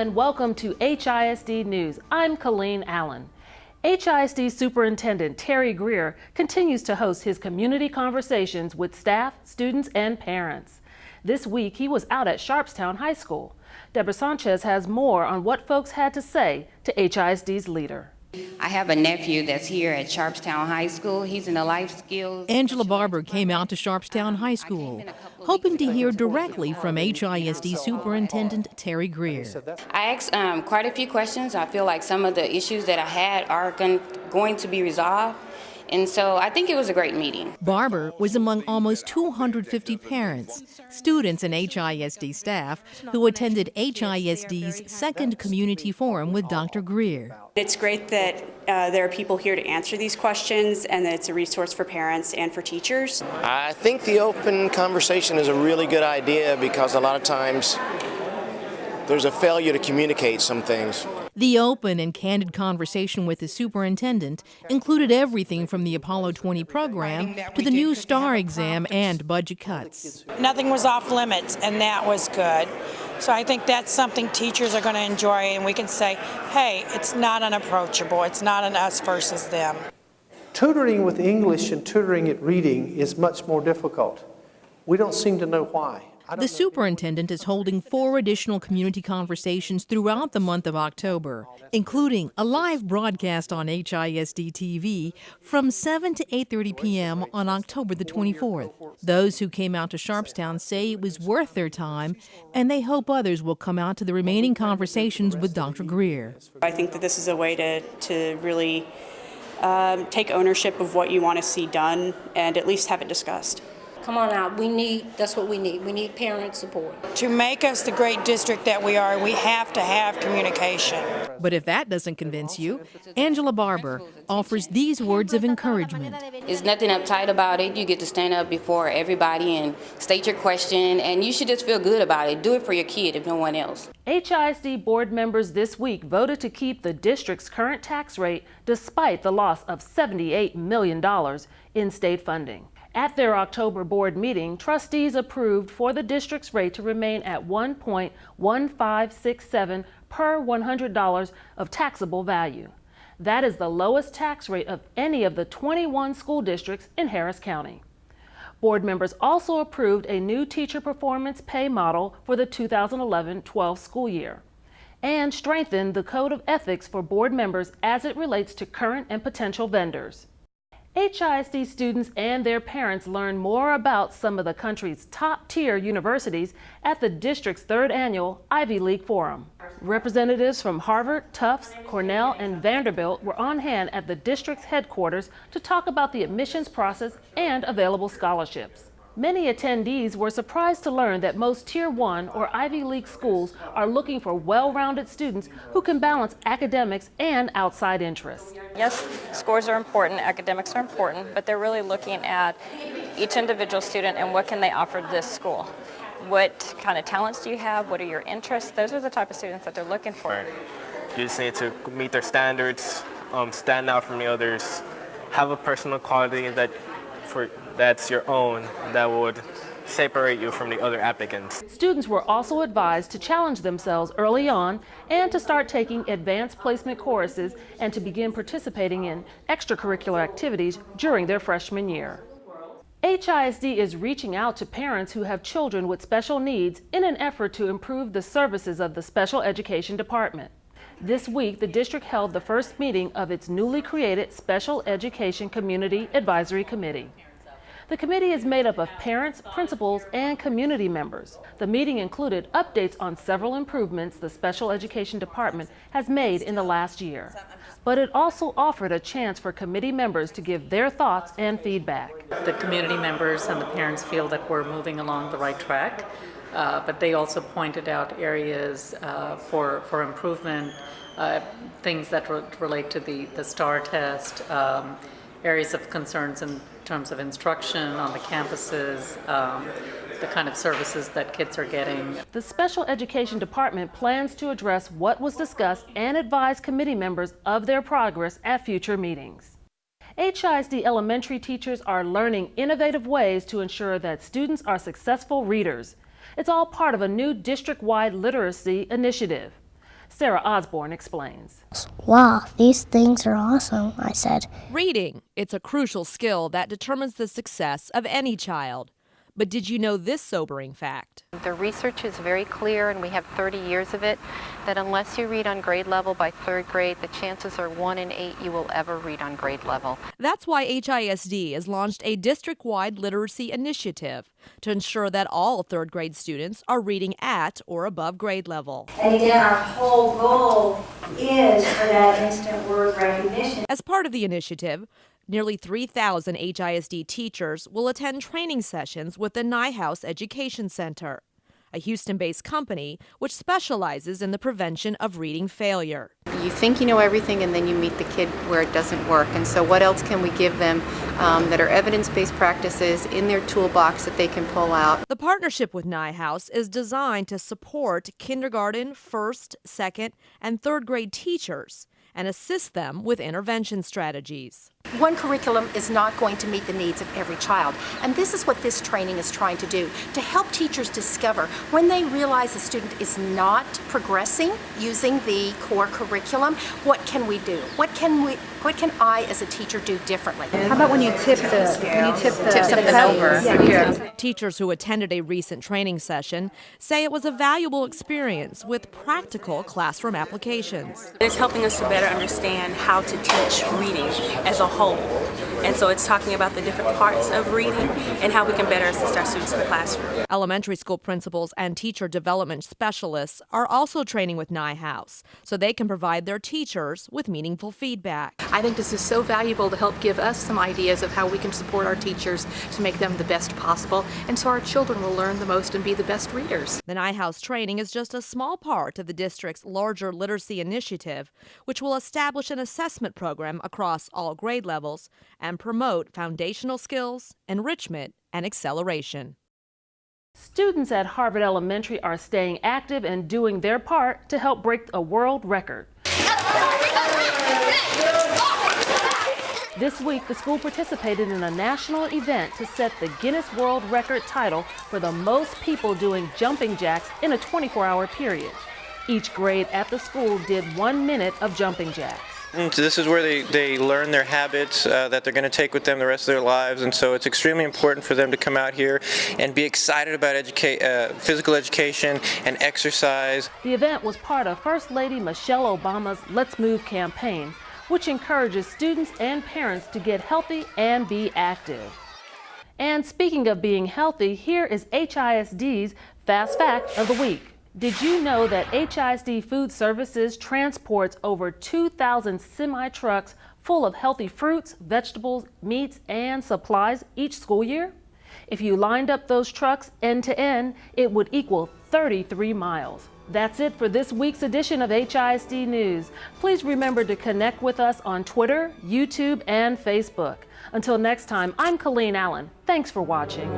and welcome to HISD News. I'm Colleen Allen. HISD Superintendent Terry Greer continues to host his community conversations with staff, students, and parents. This week, he was out at Sharpstown High School. Deborah Sanchez has more on what folks had to say to HISD's leader. I have a nephew that's here at Sharpstown High School. He's in the life skills. Angela Barber came out to Sharpstown High School, hoping to hear directly from HISD Superintendent Terry Greer. I asked quite a few questions. I feel like some of the issues that I had are going to be resolved. And so I think it was a great meeting. Barber was among almost 250 parents, students, and HISD staff who attended HISD's second community forum with Dr. Greer. It's great that there are people here to answer these questions and that it's a resource for parents and for teachers. I think the open conversation is a really good idea because a lot of times there's a failure to communicate some things. The open and candid conversation with the superintendent included everything from the Apollo 20 program to the new STAR exam and budget cuts. Nothing was off limits, and that was good. So I think that's something teachers are going to enjoy, and we can say, hey, it's not unapproachable. It's not an us versus them. Tutoring with English and tutoring at reading is much more difficult. We don't seem to know why. The superintendent is holding 4 additional community conversations throughout the month of October, including a live broadcast on HISD TV from 7 to 8:30 p.m. on October the 24th. Those who came out to Sharpstown say it was worth their time, and they hope others will come out to the remaining conversations with Dr. Greer. I think that this is a way to really take ownership of what you want to see done and at least have it discussed. Come on out. That's what we need. We need parent support. To make us the great district that we are, we have to have communication. But if that doesn't convince you, Angela Barber offers these words of encouragement. There's nothing uptight about it. You get to stand up before everybody and state your question, and you should just feel good about it. Do it for your kid if no one else. HISD board members this week voted to keep the district's current tax rate despite the loss of $78 million in state funding. At their October board meeting, trustees approved for the district's rate to remain at 1.1567 per $100 of taxable value. That is the lowest tax rate of any of the 21 school districts in Harris County. Board members also approved a new teacher performance pay model for the 2011-12 school year and strengthened the code of ethics for board members as it relates to current and potential vendors. HISD students and their parents learned more about some of the country's top-tier universities at the district's 3rd annual Ivy League Forum. Representatives from Harvard, Tufts, Cornell, and Vanderbilt were on hand at the district's headquarters to talk about the admissions process and available scholarships. Many attendees were surprised to learn that most Tier 1 or Ivy League schools are looking for well-rounded students who can balance academics and outside interests. Yes, scores are important, academics are important, but they're really looking at each individual student and what can they offer this school. What kind of talents do you have? What are your interests? Those are the type of students that they're looking for. Right. You just need to meet their standards, stand out from the others, have a personal quality that's your own that would separate you from the other applicants. Students were also advised to challenge themselves early on and to start taking advanced placement courses and to begin participating in extracurricular activities during their freshman year. HISD is reaching out to parents who have children with special needs in an effort to improve the services of the Special Education Department. This week, the district held the first meeting of its newly created Special Education Community Advisory Committee. The committee is made up of parents, principals, and community members. The meeting included updates on several improvements the Special Education Department has made in the last year. But it also offered a chance for committee members to give their thoughts and feedback. The community members and the parents feel that we're moving along the right track, but they also pointed out areas for improvement, things that relate to the STAR test, areas of concerns in terms of instruction on the campuses, the kind of services that kids are getting. The Special Education Department plans to address what was discussed and advise committee members of their progress at future meetings. HISD elementary teachers are learning innovative ways to ensure that students are successful readers. It's all part of a new district-wide literacy initiative. Sarah Osborne explains. Wow, these things are awesome, I said. Reading. It's a crucial skill that determines the success of any child. But did you know this sobering fact? The research is very clear, and we have 30 years of it, that unless you read on grade level by 3rd grade, the chances are 1 in 8 you will ever read on grade level. That's why HISD has launched a district-wide literacy initiative to ensure that all 3rd grade students are reading at or above grade level. And again, our whole goal is for that instant word recognition. As part of the initiative, nearly 3,000 HISD teachers will attend training sessions with the Nyhouse Education Center, a Houston-based company which specializes in the prevention of reading failure. You think you know everything, and then you meet the kid where it doesn't work. And so what else can we give them that are evidence-based practices in their toolbox that they can pull out? The partnership with Nyhouse is designed to support kindergarten, 1st, 2nd, and 3rd grade teachers and assist them with intervention strategies. One curriculum is not going to meet the needs of every child, and this is what this training is trying to do, to help teachers discover when they realize a student is not progressing using the core curriculum, what can we do? What can I as a teacher do differently? How about when you tip something over? Yeah. Teachers who attended a recent training session say it was a valuable experience with practical classroom applications. It's helping us to better understand how to teach reading as a whole. And so it's talking about the different parts of reading and how we can better assist our students in the classroom. Elementary school principals and teacher development specialists are also training with Nyhouse so they can provide their teachers with meaningful feedback. I think this is so valuable to help give us some ideas of how we can support our teachers to make them the best possible, and so our children will learn the most and be the best readers. The Nyhouse training is just a small part of the district's larger literacy initiative, which will establish an assessment program across all grade levels and promote foundational skills, enrichment, and acceleration. Students at Harvard Elementary are staying active and doing their part to help break a world record. This week, the school participated in a national event to set the Guinness World Record title for the most people doing jumping jacks in a 24-hour period. Each grade at the school did 1 minute of jumping jacks. This is where they learn their habits that they're going to take with them the rest of their lives, and so it's extremely important for them to come out here and be excited about physical education and exercise. The event was part of First Lady Michelle Obama's Let's Move campaign, which encourages students and parents to get healthy and be active. And speaking of being healthy, here is HISD's Fast Fact of the Week. Did you know that HISD Food Services transports over 2,000 semi-trucks full of healthy fruits, vegetables, meats, and supplies each school year? If you lined up those trucks end to end, it would equal 33 miles. That's it for this week's edition of HISD News. Please remember to connect with us on Twitter, YouTube, and Facebook. Until next time, I'm Colleen Allen. Thanks for watching.